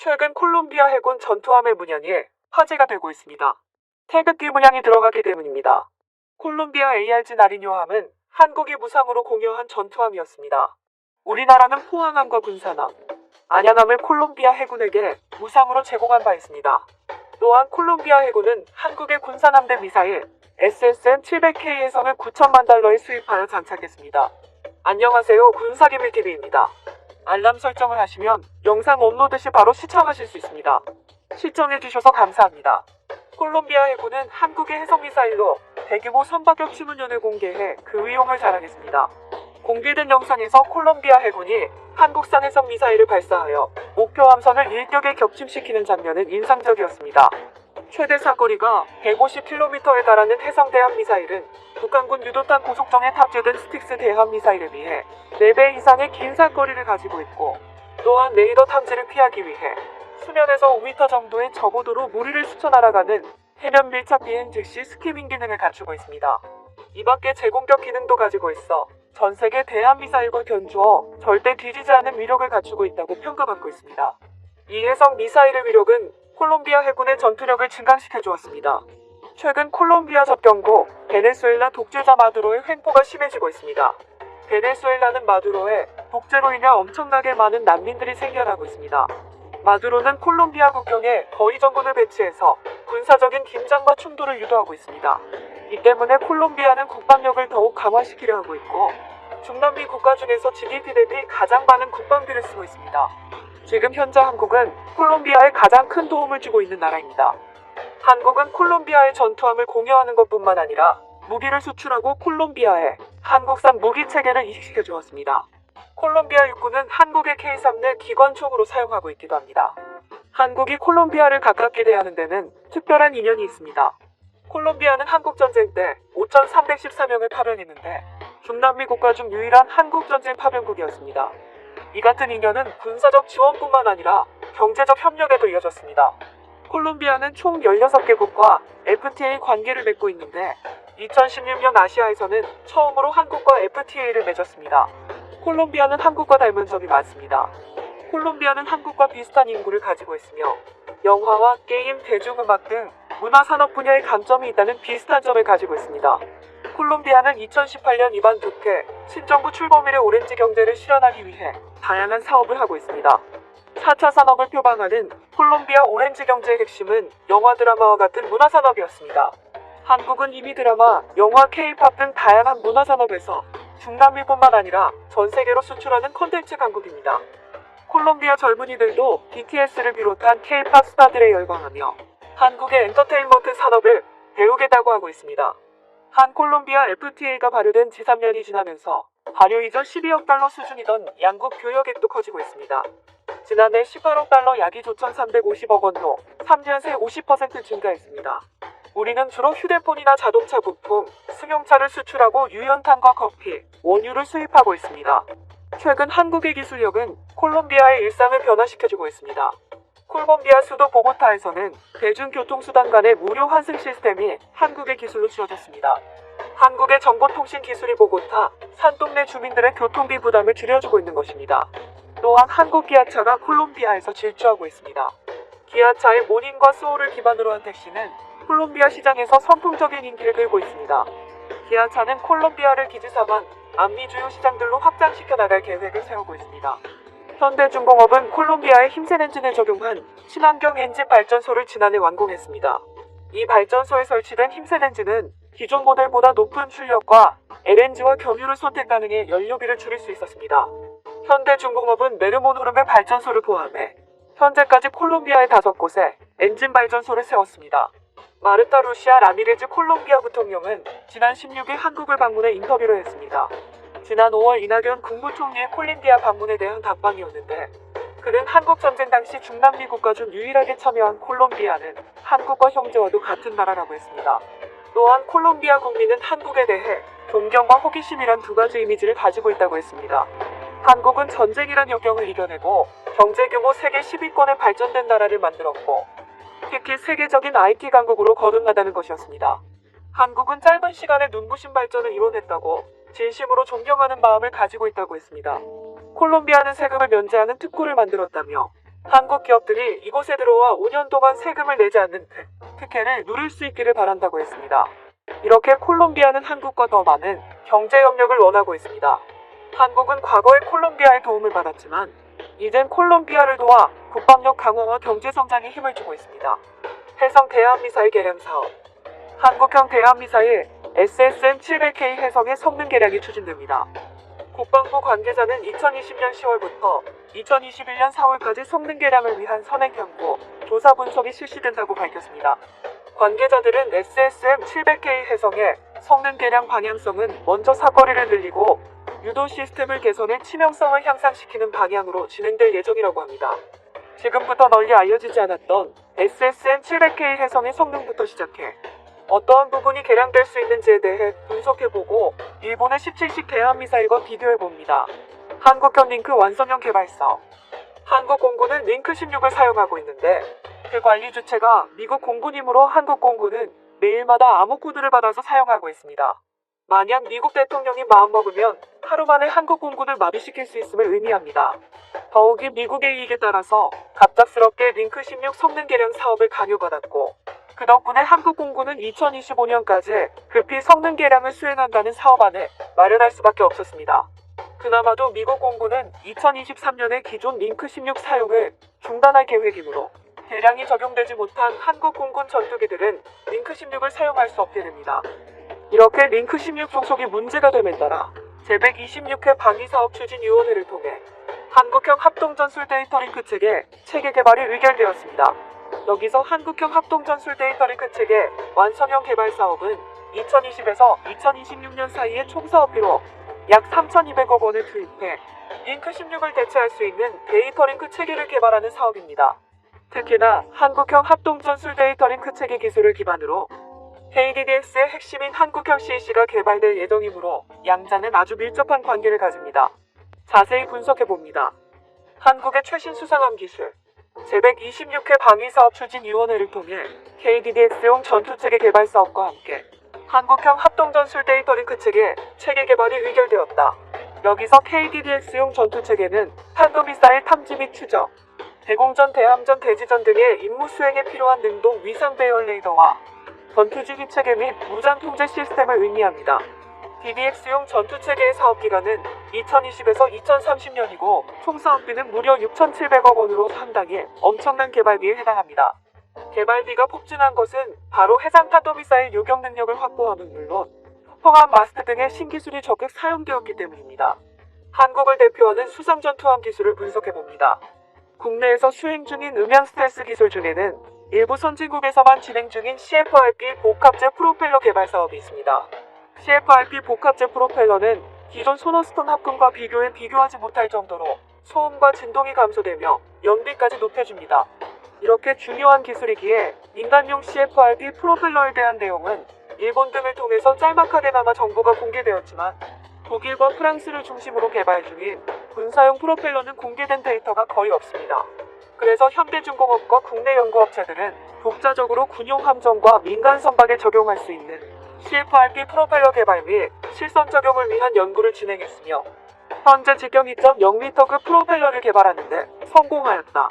최근 콜롬비아 해군 전투함의 문양이 화제가 되고 있습니다. 태극기 문양이 들어가기 때문입니다. 콜롬비아 ARG 나리뇨함은 한국이 무상으로 공여한 전투함이었습니다. 우리나라는 포항함과 군산함, 안양함을 콜롬비아 해군에게 무상으로 제공한 바 있습니다. 또한 콜롬비아 해군은 한국의 군산함대 미사일 SSN-700K 해성을 9천만 달러에 수입하여 장착했습니다. 안녕하세요, 군사기밀TV입니다. 알람 설정을 하시면 영상 업로드 시 바로 시청하실 수 있습니다. 시청해주셔서 감사합니다. 콜롬비아 해군은 한국의 해성미사일로 대규모 선박격 추문연을 공개해 그 위용을 자랑했습니다. 공개된 영상에서 콜롬비아 해군이 한국산 해성미사일을 발사하여 목표 함선을 일격에 격침시키는 장면은 인상적이었습니다. 최대 사거리가 150km에 달하는 해성 대함미사일은 북한군 유도탄 고속정에 탑재된 스틱스 대함미사일에 비해 4배 이상의 긴 사거리를 가지고 있고, 또한 레이더 탐지를 피하기 위해 수면에서 5m 정도의 저고도로 무리를 스쳐 날아가는 해면 밀착 비행 즉시 스키밍 기능을 갖추고 있습니다. 이 밖에 제공격 기능도 가지고 있어 전 세계 대함미사일과 견주어 절대 뒤지지 않는 위력을 갖추고 있다고 평가받고 있습니다. 이 해성 미사일의 위력은 콜롬비아 해군의 전투력을 증강시켜 주었습니다. 최근 콜롬비아 접경국 베네수엘라 독재자 마두로의 횡포가 심해지고 있습니다. 베네수엘라는 마두로의 독재로 인해 엄청나게 많은 난민들이 생겨나고 있습니다. 마두로는 콜롬비아 국경에 거의 정군을 배치해서 군사적인 긴장과 충돌을 유도하고 있습니다. 이 때문에 콜롬비아는 국방력을 더욱 강화시키려 하고 있고, 중남미 국가 중에서 GDP 대비 가장 많은 국방비를 쓰고 있습니다. 지금 현재 한국은 콜롬비아에 가장 큰 도움을 주고 있는 나라입니다. 한국은 콜롬비아의 전투함을 공여하는 것뿐만 아니라 무기를 수출하고 콜롬비아에 한국산 무기 체계를 이식시켜 주었습니다. 콜롬비아 육군은 한국의 K3 기관총으로 사용하고 있기도 합니다. 한국이 콜롬비아를 가깝게 대하는 데는 특별한 인연이 있습니다. 콜롬비아는 한국전쟁 때 5,314명을 파병했는데 중남미 국가 중 유일한 한국전쟁 파병국이었습니다. 이 같은 인연은 군사적 지원뿐만 아니라 경제적 협력에도 이어졌습니다. 콜롬비아는 총 16개국과 FTA 관계를 맺고 있는데 2016년 아시아에서는 처음으로 한국과 FTA를 맺었습니다. 콜롬비아는 한국과 닮은 점이 많습니다. 콜롬비아는 한국과 비슷한 인구를 가지고 있으며 영화와 게임, 대중음악 등 문화산업 분야의 강점이 있다는 비슷한 점을 가지고 있습니다. 콜롬비아는 2018년 이반 두테 신정부 출범 이래 오렌지 경제를 실현하기 위해 다양한 사업을 하고 있습니다. 4차 산업을 표방하는 콜롬비아 오렌지 경제의 핵심은 영화 드라마와 같은 문화산업이었습니다. 한국은 이미 드라마, 영화, K-팝 등 다양한 문화산업에서 중남미뿐만 아니라 전 세계로 수출하는 콘텐츠 강국입니다. 콜롬비아 젊은이들도 BTS를 비롯한 K-팝 스타들에 열광하며 한국의 엔터테인먼트 산업을 배우겠다고 하고 있습니다. 한 콜롬비아 FTA가 발효된 지 3년이 지나면서 발효 이전 12억 달러 수준이던 양국 교역액도 커지고 있습니다. 지난해 18억 달러 약이 조천 350억 원로 3년 새 50% 증가했습니다. 우리는 주로 휴대폰이나 자동차 부품, 승용차를 수출하고 유연탄과 커피, 원유를 수입하고 있습니다. 최근 한국의 기술력은 콜롬비아의 일상을 변화시켜주고 있습니다. 콜롬비아 수도 보고타에서는 대중교통수단 간의 무료 환승 시스템이 한국의 기술로 지어졌습니다. 한국의 정보통신 기술이 보고타, 산동네 주민들의 교통비 부담을 줄여주고 있는 것입니다. 또한 한국 기아차가 콜롬비아에서 질주하고 있습니다. 기아차의 모닝과 소울을 기반으로 한 택시는 콜롬비아 시장에서 선풍적인 인기를 끌고 있습니다. 기아차는 콜롬비아를 기지 삼아 남미 주요 시장들로 확장시켜 나갈 계획을 세우고 있습니다. 현대중공업은 콜롬비아에 힘센 엔진을 적용한 친환경 엔진 발전소를 지난해 완공했습니다. 이 발전소에 설치된 힘센 엔진은 기존 모델보다 높은 출력과 LNG와 경유를 선택 가능해 연료비를 줄일 수 있었습니다. 현대중공업은 메르모노름의 발전소를 포함해 현재까지 콜롬비아의 5곳에 엔진 발전소를 세웠습니다. 마르타 루시아 라미레즈 콜롬비아 부통령은 지난 16일 한국을 방문해 인터뷰를 했습니다. 지난 5월 이낙연 국무총리의 콜롬비아 방문에 대한 답방이었는데, 그는 한국전쟁 당시 중남미 국가 중 유일하게 참여한 콜롬비아는 한국과 형제와도 같은 나라라고 했습니다. 또한 콜롬비아 국민은 한국에 대해 존경과 호기심이란 두 가지 이미지를 가지고 있다고 했습니다. 한국은 전쟁이란 역경을 이겨내고 경제 규모 세계 10위권의 발전된 나라를 만들었고, 특히 세계적인 IT 강국으로 거듭나다는 것이었습니다. 한국은 짧은 시간에 눈부신 발전을 이뤄냈다고 진심으로 존경하는 마음을 가지고 있다고 했습니다. 콜롬비아는 세금을 면제하는 특구를 만들었다며 한국 기업들이 이곳에 들어와 5년 동안 세금을 내지 않는 특혜를 누릴 수 있기를 바란다고 했습니다. 이렇게 콜롬비아는 한국과 더 많은 경제 협력을 원하고 있습니다. 한국은 과거에 콜롬비아의 도움을 받았지만 이젠 콜롬비아를 도와 국방력 강화와 경제 성장에 힘을 주고 있습니다. 해성 대함미사일 개량 사업. 한국형 대함미사일 SSM-700K 해성의 성능 개량이 추진됩니다. 국방부 관계자는 2020년 10월부터 2021년 4월까지 성능 개량을 위한 선행 연구, 조사 분석이 실시된다고 밝혔습니다. 관계자들은 SSM-700K 해성의 성능 개량 방향성은 먼저 사거리를 늘리고 유도 시스템을 개선해 치명성을 향상시키는 방향으로 진행될 예정이라고 합니다. 지금부터 널리 알려지지 않았던 SSM-700K 해성의 성능부터 시작해 어떠한 부분이 개량될 수 있는지에 대해 분석해보고 일본의 17식 대함미사일과 비교해봅니다. 한국형 링크 완성형 개발 사업. 한국 공군은 링크 16을 사용하고 있는데 그 관리 주체가 미국 공군이므로 한국 공군은 매일마다 암호 코드를 받아서 사용하고 있습니다. 만약 미국 대통령이 마음먹으면 하루 만에 한국 공군을 마비시킬 수 있음을 의미합니다. 더욱이 미국의 이익에 따라서 갑작스럽게 링크 16 성능 개량 사업을 강요받았고 그 덕분에 한국 공군은 2025년까지 급히 성능 개량을 수행한다는 사업안을 마련할 수밖에 없었습니다. 그나마도 미국 공군은 2023년에 기존 링크 16 사용을 중단할 계획이므로 개량이 적용되지 못한 한국 공군 전투기들은 링크 16을 사용할 수 없게 됩니다. 이렇게 링크 16 종속이 문제가 됨에 따라 제126회 방위사업 추진위원회를 통해 한국형 합동전술 데이터 링크 체계 개발이 의결되었습니다. 여기서 한국형 합동전술 데이터 링크 체계 완성형 개발 사업은 2020에서 2026년 사이에 총 사업비로 약 3,200억 원을 투입해 링크 16을 대체할 수 있는 데이터 링크 체계를 개발하는 사업입니다. 특히나 한국형 합동전술 데이터 링크 체계 기술을 기반으로 KDDX의 핵심인 한국형 CEC가 개발될 예정이므로 양자는 아주 밀접한 관계를 가집니다. 자세히 분석해봅니다. 한국의 최신 수상함 기술 제126회 방위사업 추진위원회를 통해 KDDX용 전투체계 개발 사업과 함께 한국형 합동전술 데이터 링크 체계 개발이 의결되었다. 여기서 KDDX용 전투체계는 탄도미사일 탐지 및 추적, 대공전, 대함전, 대지전 등의 임무 수행에 필요한 능동 위상 배열 레이더와 전투지휘 체계 및 무장 통제 시스템을 의미합니다. DDX용 전투체계의 사업기간은 2020에서 2030년이고 총 사업비는 무려 6,700억 원으로 상당히 엄청난 개발비에 해당합니다. 개발비가 폭증한 것은 바로 해상 탄도미사일 요격 능력을 확보함은 물론 포함 마스트 등의 신기술이 적극 사용되었기 때문입니다. 한국을 대표하는 수상 전투함 기술을 분석해봅니다. 국내에서 수행 중인 음향 스텔스 기술 중에는 일부 선진국에서만 진행 중인 CFRP 복합제 프로펠러 개발 사업이 있습니다. CFRP 복합제 프로펠러는 기존 소너스톤 합금과 비교하지 못할 정도로 소음과 진동이 감소되며 연비까지 높여줍니다. 이렇게 중요한 기술이기에 민간용 CFRP 프로펠러에 대한 내용은 일본 등을 통해서 짤막하게나마 정보가 공개되었지만 독일과 프랑스를 중심으로 개발 중인 군사용 프로펠러는 공개된 데이터가 거의 없습니다. 그래서 현대중공업과 국내 연구업체들은 독자적으로 군용 함정과 민간 선박에 적용할 수 있는 CFRP 프로펠러 개발 및 실선 적용을 위한 연구를 진행했으며 현재 직경 2.0m급 프로펠러를 개발하는 데 성공하였다.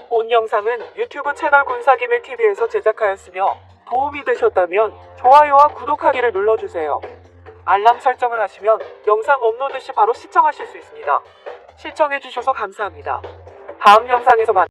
본 영상은 유튜브 채널 군사기밀TV에서 제작하였으며 도움이 되셨다면 좋아요와 구독하기를 눌러주세요. 알람 설정을 하시면 영상 업로드 시 바로 시청하실 수 있습니다. 시청해주셔서 감사합니다. 다음 영상에서 만나요.